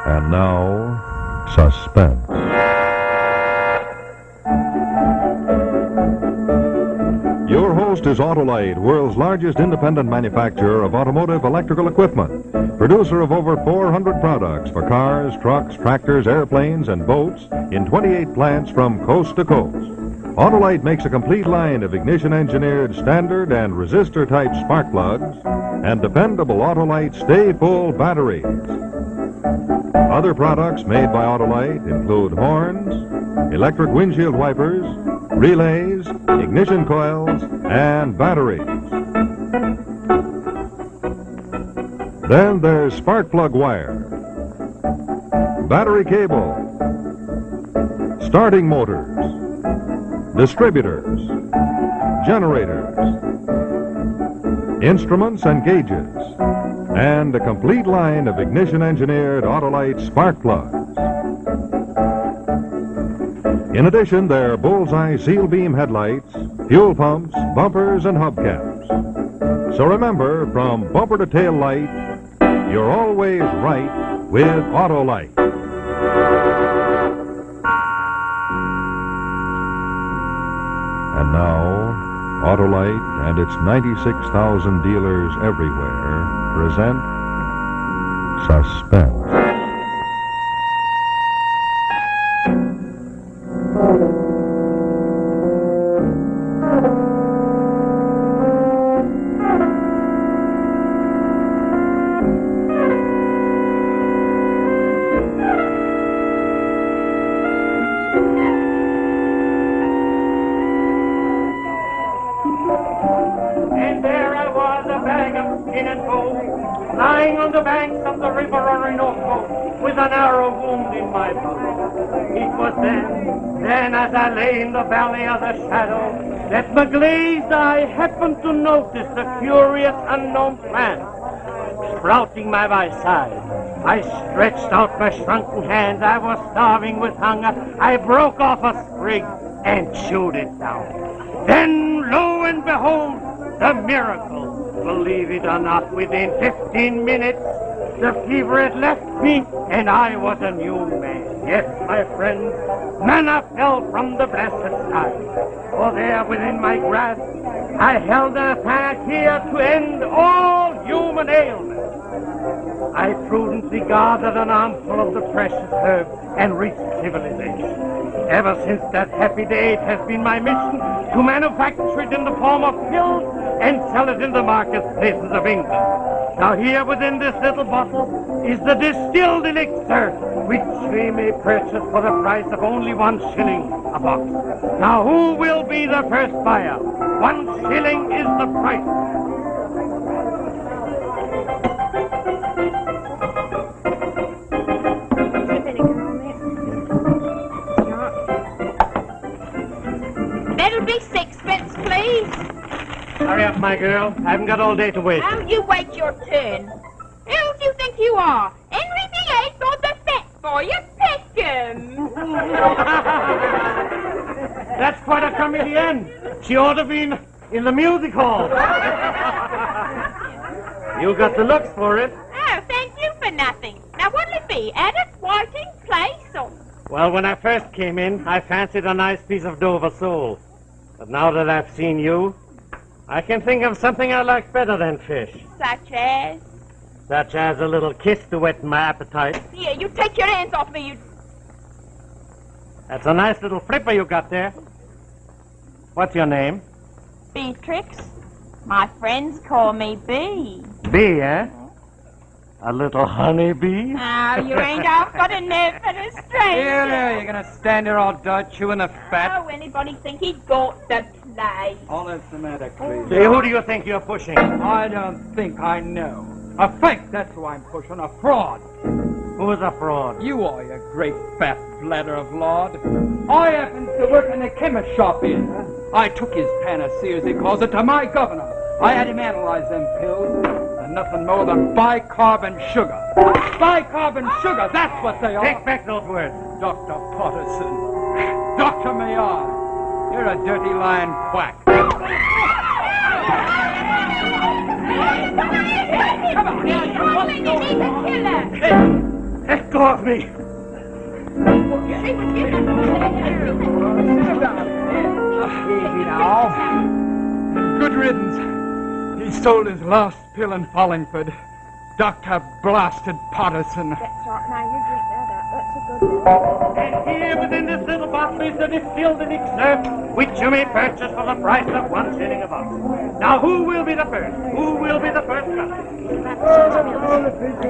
And now, Suspense. Your host is Autolite, world's largest independent manufacturer of automotive electrical equipment. Producer of over 400 products for cars, trucks, tractors, airplanes, and boats in 28 plants from coast to coast. Autolite makes a complete line of ignition-engineered standard and resistor-type spark plugs and dependable Autolite stay-full batteries. Other products made by Autolite include horns, electric windshield wipers, relays, ignition coils, and batteries. Then there's spark plug wire, battery cable, starting motors, distributors, generators, instruments and gauges, and a complete line of ignition-engineered Autolite spark plugs. In addition, there are bullseye seal beam headlights, fuel pumps, bumpers, and hubcaps. So remember, from bumper to tail light, you're always right with Autolite. And now, Autolite and its 96,000 dealers everywhere present Suspense. Lying on the banks of the river Orinoco with an arrow wound in my body. It was then as I lay in the valley of the shadow, that my glazed eye happened to notice a curious unknown plant sprouting by my side. I stretched out my shrunken hands. I was starving with hunger. I broke off a sprig and chewed it down. Then, lo and behold, the miracle. Believe it or not, within 15 minutes, the fever had left me, and I was a new man. Yes, my friend, manna fell from the blessed sky. For there, within my grasp, I held a panacea to end all human ailments. I prudently gathered an armful of the precious herb and reached civilization. Ever since that happy day, it has been my mission to manufacture it in the form of pills and sell it in the marketplaces of England. Now here within this little bottle is the distilled elixir, which we may purchase for the price of only 1 shilling a box. Now who will be the first buyer? 1 shilling is the price. That'll be 6pence, please. Hurry up, my girl. I haven't got all day to wait. You wait your turn. Who do you think you are? Henry VIII or the fat boy of Peckham? That's quite a comedienne. She ought to be in the music hall. You got the looks for it. Oh, thank you for nothing. Now, what'll it be? Addis Whiting Place or... Well, when I first came in, I fancied a nice piece of Dover sole. But now that I've seen you, I can think of something I like better than fish. Such as? Such as a little kiss to whet my appetite. Here, you take your hands off me, you... That's a nice little flipper you got there. What's your name? Beatrix. My friends call me Bee. Bee, eh? A little honey bee? Oh, you ain't off got a nerve for a stranger. Here, there, you're gonna stand there all dud chewing the fat. Oh, anybody think he'd got the place? All that's the matter, please. Say, who do you think you're pushing? I don't think I know. A fake, that's who I'm pushing. A fraud. Who's a fraud? You are, you great fat bladder of lard. I happen to work in the chemist shop here. I took his panacea, as he calls it, to my governor. I had him analyze them pills. They're nothing more than bicarbon sugar. Bicarbon sugar, that's what they are. Take back those words. Dr. Potterson. Dr. Maillard. You're a dirty lying quack. Come on. He's a killer. Let go off me. Easy now. Good riddance. He stole his last pill in Hollingford. Dr. Blasted Patterson. That's right. Now you drink that up. That's a good one. And here within this little bottle is the distilled elixir, which you may purchase for the price of 1 shilling a bottle. Now, who will be the first? Who will be the first customer?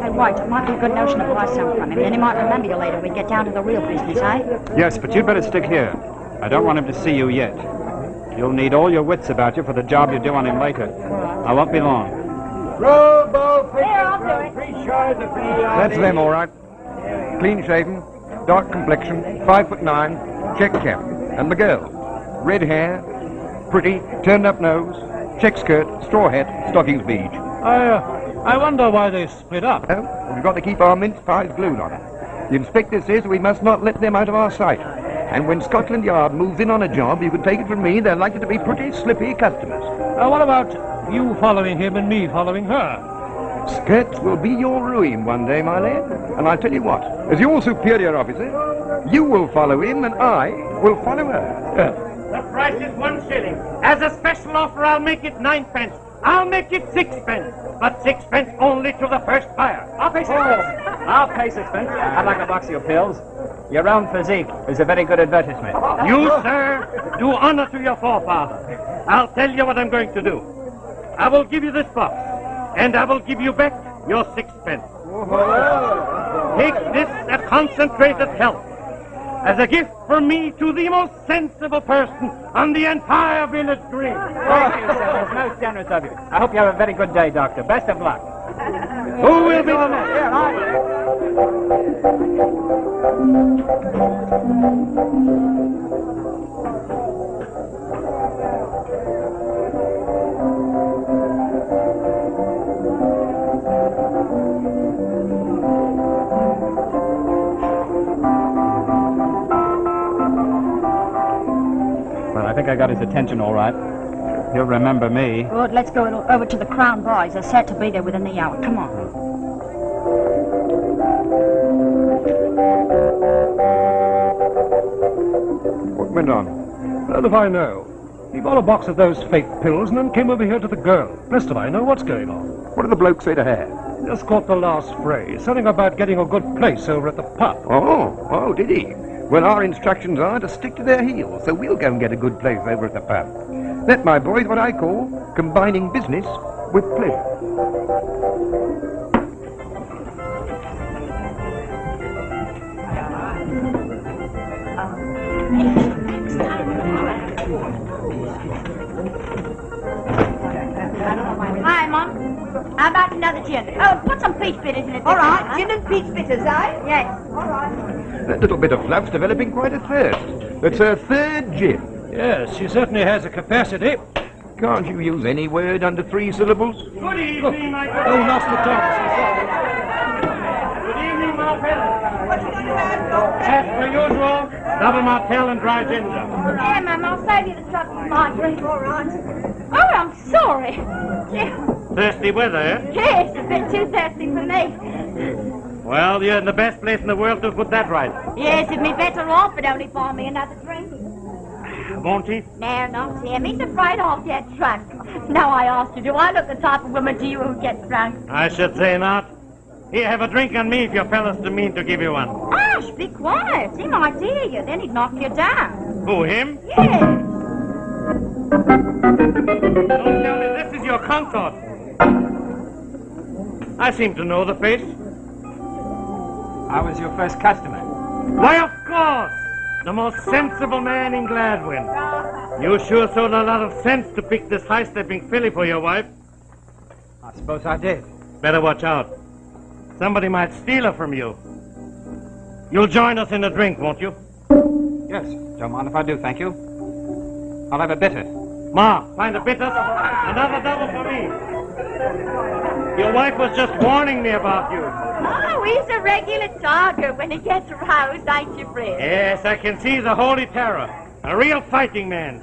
Hey, White, it might be a good notion to buy some from him. Then he might remember you later when we get down to the real business, eh? Yes, but you'd better stick here. I don't want him to see you yet. You'll need all your wits about you for the job you do on him later. I won't be long. That's them, all right. Clean shaven, dark complexion, 5'9", check cap. And the girl, red hair, pretty, turned up nose, check skirt, straw hat, stockings beige. I wonder why they split up. Oh, we've got to keep our mince pies glued on it. The inspector says we must not let them out of our sight. And when Scotland Yard moves in on a job, you can take it from me, they're likely to be pretty slippy customers. What about you following him and me following her? Skirts will be your ruin one day, my lad. And I'll tell you what, as your superior officer, you will follow him and I will follow her. The price is 1 shilling. As a special offer, I'll make it 9 pence. I'll make it 6 pence. But 6 pence only to the first buyer. I'll pay 6 pence. I'll pay 6 pence. I'd like a box of your pills. Your round physique is a very good advertisement. You, sir, do honor to your forefather. I'll tell you what I'm going to do. I will give you this box, and I will give you back your 6 pence. Take this, a concentrated health, as a gift from me to the most sensible person on the entire village green. Thank you, sir. That's most generous of you. I hope you have a very good day, Doctor. Best of luck. Who will be the next? Well, I think I got his attention all right. He'll remember me. Good, let's go over to the Crown Boys. They're set to be there within the hour. Come on. What went on? How if I know? He bought a box of those fake pills and then came over here to the girl. Blessed if I know what's going on. What did the bloke say to her? Just caught the last phrase. Something about getting a good place over at the pub. Oh, did he? Well, our instructions are to stick to their heels, so we'll go and get a good place over at the pub. That, my boy, is what I call combining business with pleasure. Hi, Mum. How about another gin? Oh, put some peach bitters in it. All right, gin and peach bitters, eh? Yes. All right. That little bit of fluff's developing quite a thirst. That's her third gin. Yes, she certainly has a capacity. Can't you use any word under 3 syllables? Good evening, my Oh, lost the tongue. Good evening, Martell. As per usual, double Martell and dry ginger. Yeah, Mum, I'll save you the trouble of my drink, all right? Oh, I'm sorry. Thirsty weather, eh? Yes, a bit too thirsty for me. Well, you're in the best place in the world to put that right. Yes, it'd be better off if only buy me another drink. Won't he? No, not him. He's afraid I'll get drunk. Now I ask you, do I look the type of woman to you who gets drunk? I should say not. Here, have a drink on me if your fella's too mean to give you one. Hush, be quiet. He might hear you, then he'd knock you down. Who, him? Yes. Don't tell me this is your consort. I seem to know the face. I was your first customer. Why, of course! The most sensible man in Gladwin. You sure showed a lot of sense to pick this high-stepping filly for your wife. I suppose I did. Better watch out. Somebody might steal her from you. You'll join us in a drink, won't you? Yes, don't mind if I do, thank you. I'll have a bitter. Ma, find a bitter. Another double for me. Your wife was just warning me about you. Oh, he's a regular target when he gets aroused, ain't you, Fred? Yes, I can see the holy terror. A real fighting man.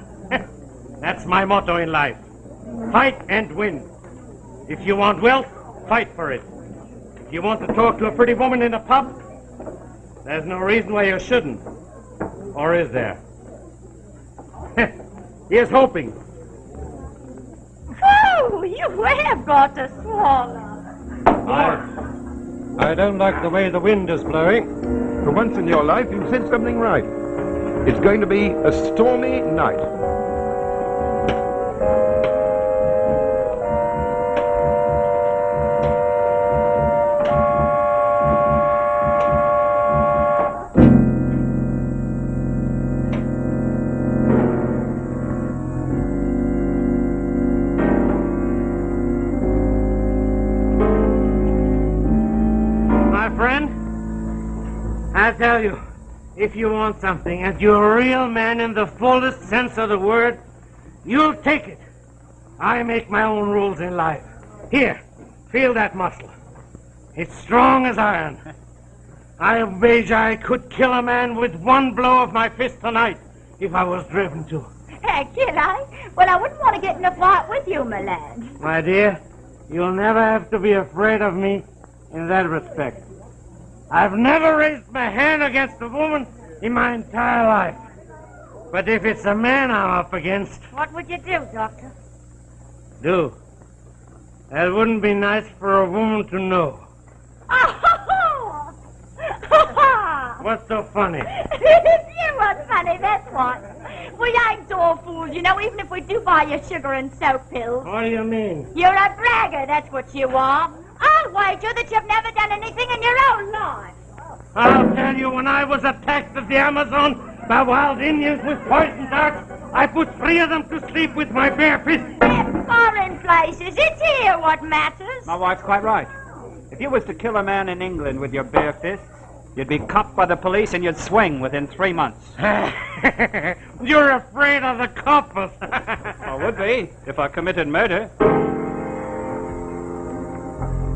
That's my motto in life. Fight and win. If you want wealth, fight for it. If you want to talk to a pretty woman in a pub, There's no reason why you shouldn't. Or is there? Here's hoping. Oh, you have got to swallow. I don't like the way the wind is blowing. For once in your life, you said something right. It's going to be a stormy night. I tell you, if you want something and you're a real man in the fullest sense of the word, you'll take it. I make my own rules in life. Here, feel that muscle. It's strong as iron. I wager I could kill a man with one blow of my fist tonight if I was driven to. Can I? Well, I wouldn't want to get in a fight with you, my lad. My dear, you'll never have to be afraid of me in that respect. I've never raised my hand against a woman in my entire life. But if it's a man I'm up against... What would you do, Doctor? Do? That wouldn't be nice for a woman to know. What's so funny? You were funny, that's what. We ain't all fools, you know, even if we do buy you sugar and soap pills. What do you mean? You're a bragger, that's what you are. I'll wager that you've never done anything in your own life. I'll tell you, when I was attacked at the Amazon by wild Indians with poison darts, I put 3 of them to sleep with my bare fist. In foreign places, it's here what matters. My wife's quite right. If you was to kill a man in England with your bare fists, you'd be caught by the police and you'd swing within 3 months. You're afraid of the coppers. I would be, if I committed murder.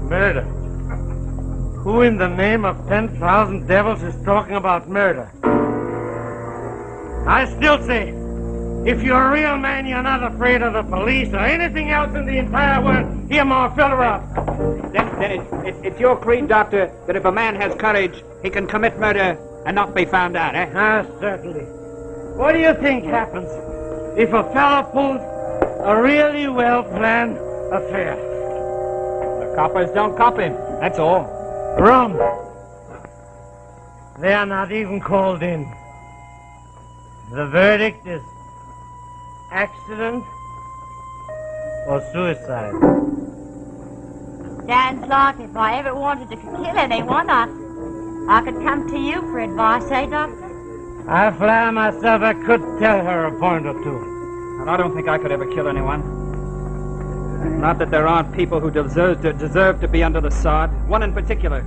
Murder? Who in the name of 10,000 devils is talking about murder? I still say, if you're a real man, you're not afraid of the police or anything else in the entire world. Here, Ma, fill her up. Then it's your creed, Doctor, that if a man has courage, he can commit murder and not be found out, eh? Ah, certainly. What do you think happens if a fellow pulls a really well-planned affair? The coppers don't cop him, that's all. Wrong. They are not even called in. The verdict is accident or suicide. Sounds like if I ever wanted to kill anyone, I could come to you for advice, eh, Doctor? I flatter myself I could tell her a point or two. And I don't think I could ever kill anyone. Not that there aren't people who deserve to be under the sod. One in particular.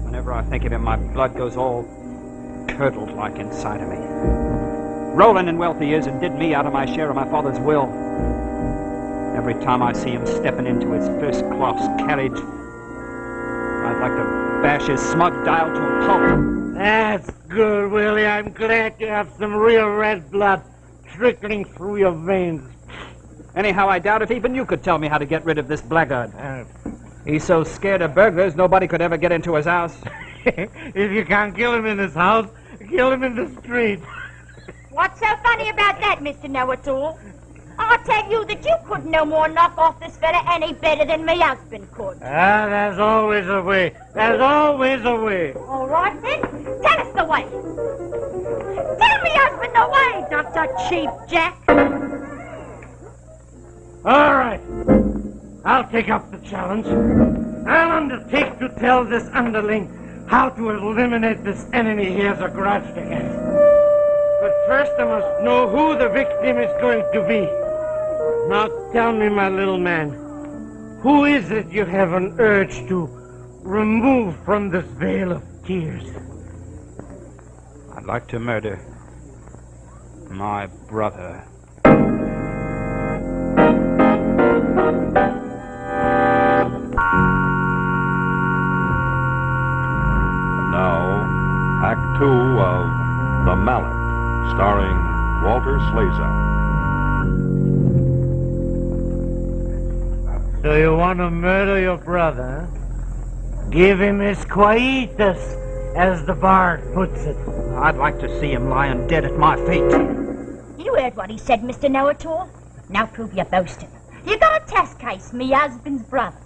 Whenever I think of him, my blood goes all curdled like inside of me. Rolling in wealth he is and did me out of my share of my father's will. Every time I see him stepping into his first-class carriage, I'd like to bash his smug dial to a pulp. That's good, Willie. I'm glad you have some real red blood trickling through your veins. Anyhow, I doubt if even you could tell me how to get rid of this blackguard. He's so scared of burglars, nobody could ever get into his house. If you can't kill him in his house, kill him in the street. What's so funny about that, Mr. Know-It-All? I'll tell you that you couldn't no more knock off this fella any better than my husband could. Ah, there's always a way. There's always a way. All right, then. Tell us the way. Tell me husband the way, Dr. Cheap Jack. All right. I'll take up the challenge. I'll undertake to tell this underling how to eliminate this enemy he has a grudge against. But first I must know who the victim is going to be. Now tell me, my little man, who is it you have an urge to remove from this veil of tears? I'd like to murder my brother. Now, Act 2 of The Mallet, starring Walter Slaza. So you want to murder your brother, huh? Give him his quietus as the bard puts it. I'd like to see him lying dead at my feet. You heard what he said, Mr. Know-It-All. Now prove your boasting. You got a test case, me husband's brother.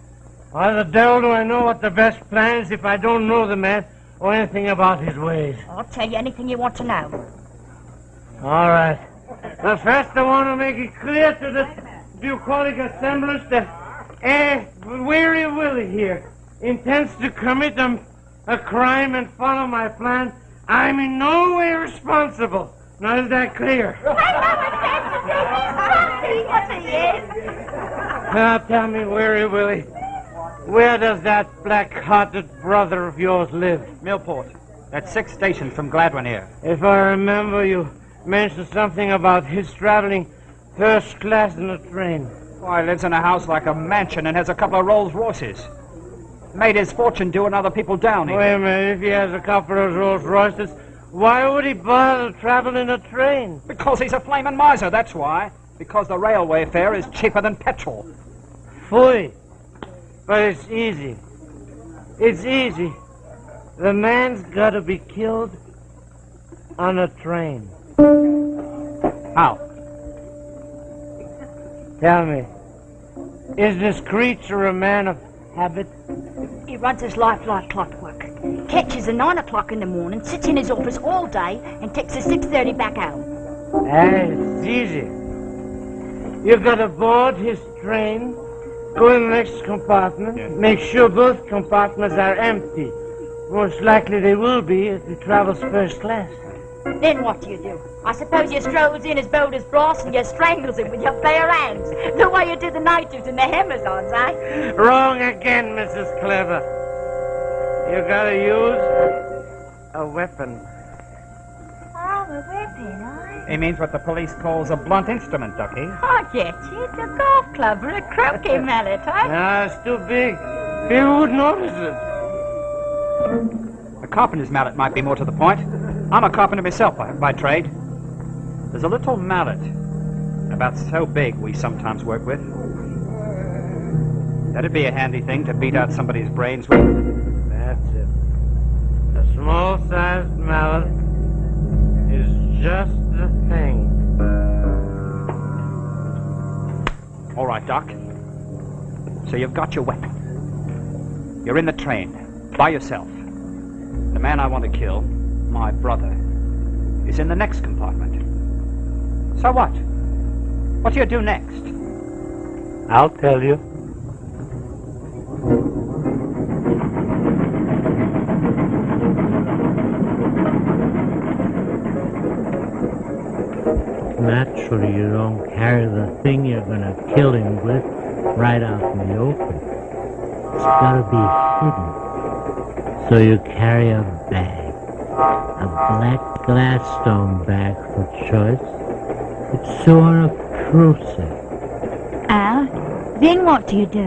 Why the devil do I know what the best plan is if I don't know the man or anything about his ways? I'll tell you anything you want to know. All right. Now, first I want to make it clear to the bucolic assemblage that Weary Willie here intends to commit a crime and follow my plan. I'm in no way responsible. Now, is that clear? Now, tell me, Weary Willie, where does that black-hearted brother of yours live? Millport. That's 6 stations from Gladwin here. If I remember, you mentioned something about his traveling first class in a train. Why, he lives in a house like a mansion and has a couple of Rolls Royces. Made his fortune doing other people down here. Wait a minute, if he has a couple of Rolls Royces, why would he bother to travel in a train? Because he's a flaming miser, that's why. Because the railway fare is cheaper than petrol. Phooey. But it's easy. It's easy. The man's got to be killed on a train. How? Tell me, is this creature a man of habit? He runs his life like clockwork. Catches at 9 o'clock in the morning, sits in his office all day, and takes a 6:30 back home. It's easy. You've got to board his train, go in the next compartment, make sure both compartments are empty. Most likely they will be if he travels first class. Then what do? I suppose you strolls in as bold as brass and you strangles him with your bare hands. The way you do the natives and the Amazons, eh? Wrong again, Mrs. Clever. You gotta use a weapon. Oh, a weapon, eh? He means what the police calls a blunt instrument, Ducky. I get you. It's a golf club or a croquet mallet, eh? No, it's too big. People would notice it. A carpenter's mallet might be more to the point. I'm a carpenter myself by trade. There's a little mallet, about so big we sometimes work with. That'd be a handy thing to beat out somebody's brains with. That's it. A small-sized mallet is just the thing. All right, Doc. So you've got your weapon. You're in the train, by yourself. The man I want to kill, my brother, is in the next compartment. So what? What do you do next? I'll tell you. Naturally, you don't carry the thing you're going to kill him with right out in the open. It's got to be hidden. So you carry a bag, a black Gladstone bag for choice. It's sort of proof-safe. Then what do you do?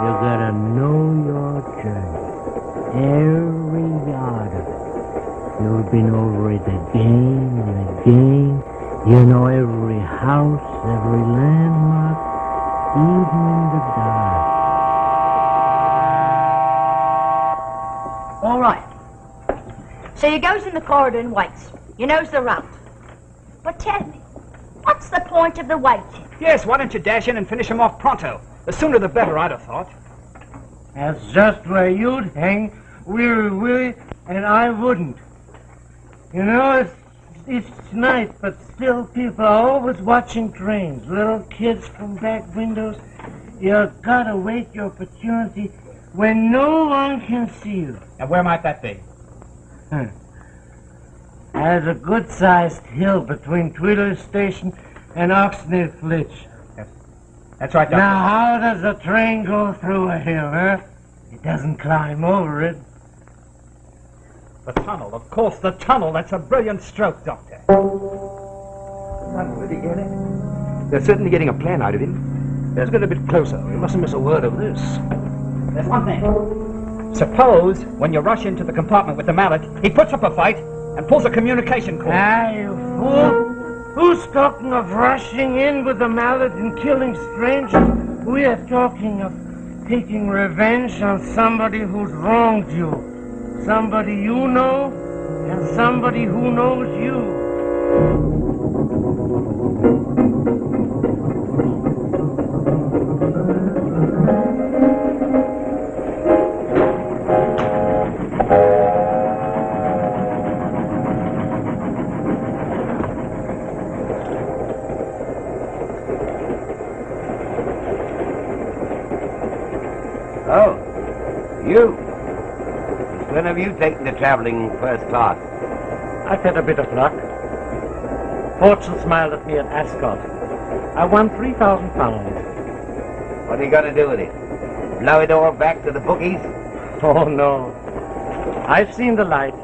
You gotta know your journey, every yard of it. You've been over it again and again. You know every house, every landmark, even in the dark. All right. So you goes in the corridor and waits. You knows the route. But tell me, what's the point of the waiting? Yes, why don't you dash in and finish him off pronto? The sooner the better, I'd have thought. That's just where you'd hang, Weary Willie, and I wouldn't. You know, it's night, but still people are always watching trains. Little kids from back windows. You gotta wait your opportunity when no one can see you. And where might that be? There's a good-sized hill between Tweedler's Station and Oxney Flitch. That's right, Doctor. Now, how does a train go through a hill, huh? It doesn't climb over it. The tunnel, of course, the tunnel. That's a brilliant stroke, Doctor. Did he get it? They're certainly getting a plan out of him. Let's get a bit closer. We mustn't miss a word of this. There's one thing. Suppose, when you rush into the compartment with the mallet, he puts up a fight and pulls a communication cord. Ah, you fool! Who's talking of rushing in with the mallet and killing strangers? We are talking of taking revenge on somebody who's wronged you. Somebody you know, and somebody who knows you. Oh, you. When have you taken to traveling first class? I've had a bit of luck. Fortune smiled at me at Ascot. I won £3,000. What are you going to do with it? Blow it all back to the bookies? Oh, no. I've seen the light.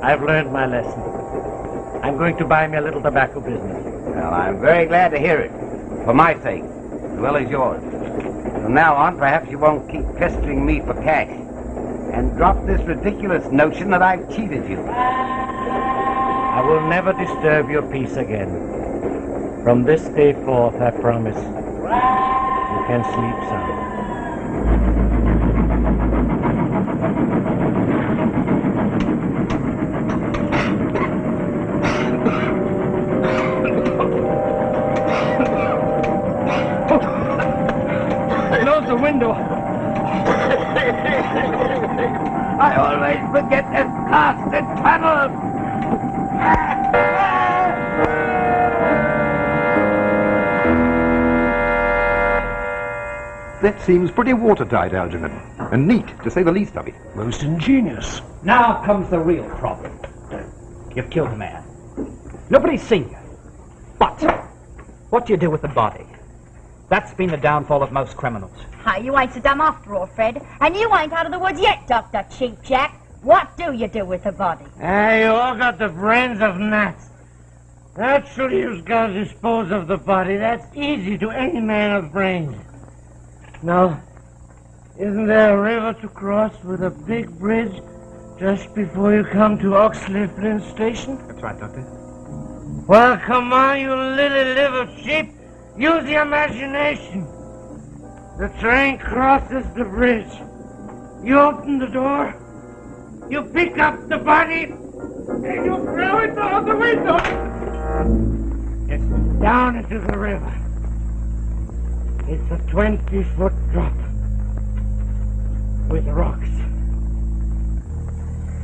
I've learned my lesson. I'm going to buy me a little tobacco business. Well, I'm very glad to hear it. For my sake, as well as yours. From now on, perhaps you won't keep pestering me for cash. And drop this ridiculous notion that I've cheated you. I will never disturb your peace again. From this day forth, I promise. You can sleep sound. Close the window. I always forget this blasted tunnel. That seems pretty watertight, Algernon. And neat, to say the least of it. Most ingenious. Now comes the real problem. You've killed a man. Nobody's seen you. But what do you do with the body? That's been the downfall of most criminals. Hi, you ain't so dumb after all, Fred. And you ain't out of the woods yet, Dr. Cheap Jack. What do you do with the body? Hey, you all got the brains of gnats. Naturally, you've got to dispose of the body. That's easy to any man of brains. Now, isn't there a river to cross with a big bridge just before you come to Oxley Flint Station? That's right, Doctor. Well, come on, you little liver sheep. Use the imagination. The train crosses the bridge. You open the door. You pick up the body. And you throw it out the window. It's down into the river. It's a 20-foot drop. With rocks.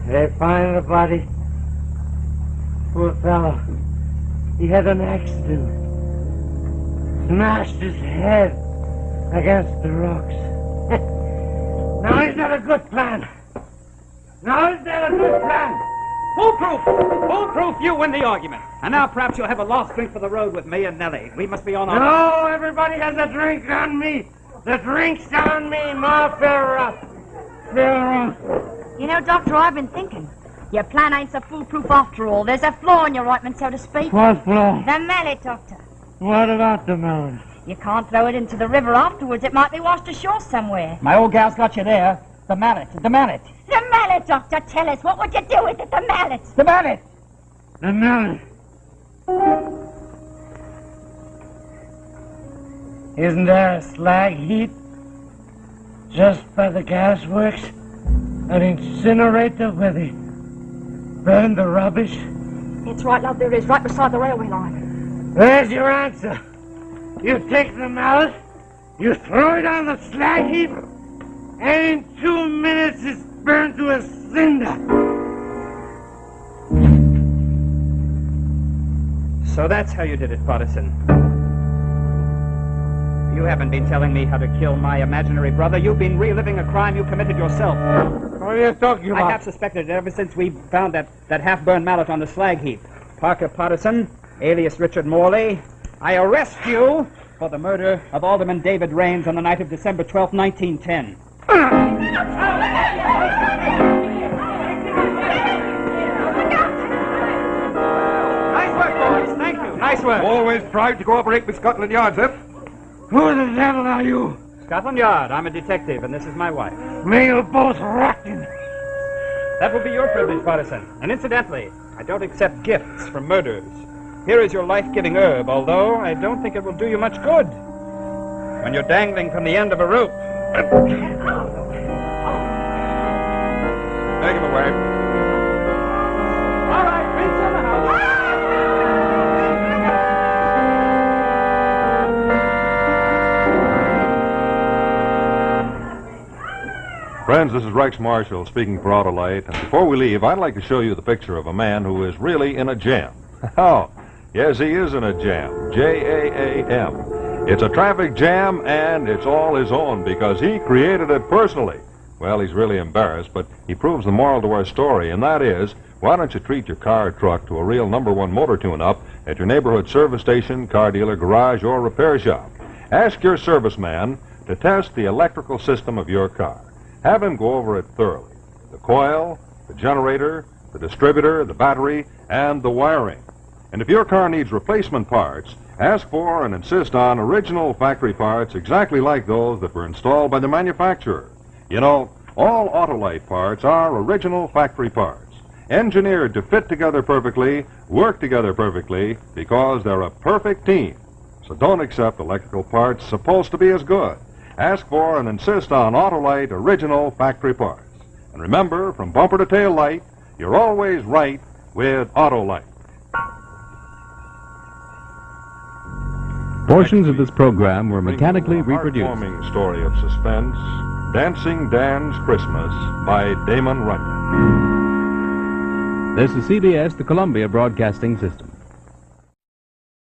They find the body. Poor fellow. He had an accident. Smashed his head against the rocks. Now is that a good plan? Now is that a good plan? Foolproof! Foolproof, you win the argument. And now perhaps you'll have a last drink for the road with me and Nellie. We must be on our... No, everybody has a drink on me. The drink's on me, Ma Farrah. You know, Doctor, I've been thinking. Your plan ain't so foolproof after all. There's a flaw in your ointment, so to speak. What flaw? The mallet, Doctor. What about the melon? You can't throw it into the river afterwards. It might be washed ashore somewhere. My old gal's got you there. The mallet. The mallet. The mallet, Doctor. Tell us, what would you do with it, the mallet? The mallet. The melon. Isn't there a slag heap just by the gas works? An incinerator where they burn the rubbish? It's right, love, there is, right beside the railway line. There's your answer. You take the mallet, you throw it on the slag heap, and in 2 minutes it's burned to a cinder. So that's how you did it, Partisan. You haven't been telling me how to kill my imaginary brother. You've been reliving a crime you committed yourself. What are you talking about? I have suspected it ever since we found that half-burned mallet on the slag heap. Parker Partisan, alias Richard Morley, I arrest you for the murder of Alderman David Raines on the night of December 12, 1910. Nice work, boys. Thank you. Nice work. Always proud to cooperate with Scotland Yard, sir. Who the devil are you? Scotland Yard. I'm a detective, and this is my wife. May you both rot in. That will be your privilege, Partisan. And incidentally, I don't accept gifts from murderers. Here is your life-giving herb, although I don't think it will do you much good when you're dangling from the end of a rope. Take him away. All right, Prince in the house. Friends, this is Rex Marshall speaking for Autolite. And before we leave, I'd like to show you the picture of a man who is really in a jam. Oh, yes, he is in a jam. J-A-A-M. It's a traffic jam, and it's all his own because he created it personally. Well, he's really embarrassed, but he proves the moral to our story, and that is, why don't you treat your car or truck to a real #1 motor tune-up at your neighborhood service station, car dealer, garage, or repair shop. Ask your serviceman to test the electrical system of your car. Have him go over it thoroughly. The coil, the generator, the distributor, the battery, and the wiring. And if your car needs replacement parts, ask for and insist on original factory parts exactly like those that were installed by the manufacturer. You know, all Autolite parts are original factory parts, engineered to fit together perfectly, work together perfectly, because they're a perfect team. So don't accept electrical parts supposed to be as good. Ask for and insist on Autolite original factory parts. And remember, from bumper to tail light, you're always right with Autolite. Portions of this program were mechanically reproduced. Heartwarming story of suspense, Dancing Dan's Christmas by Damon Runyon. This is CBS, the Columbia Broadcasting System.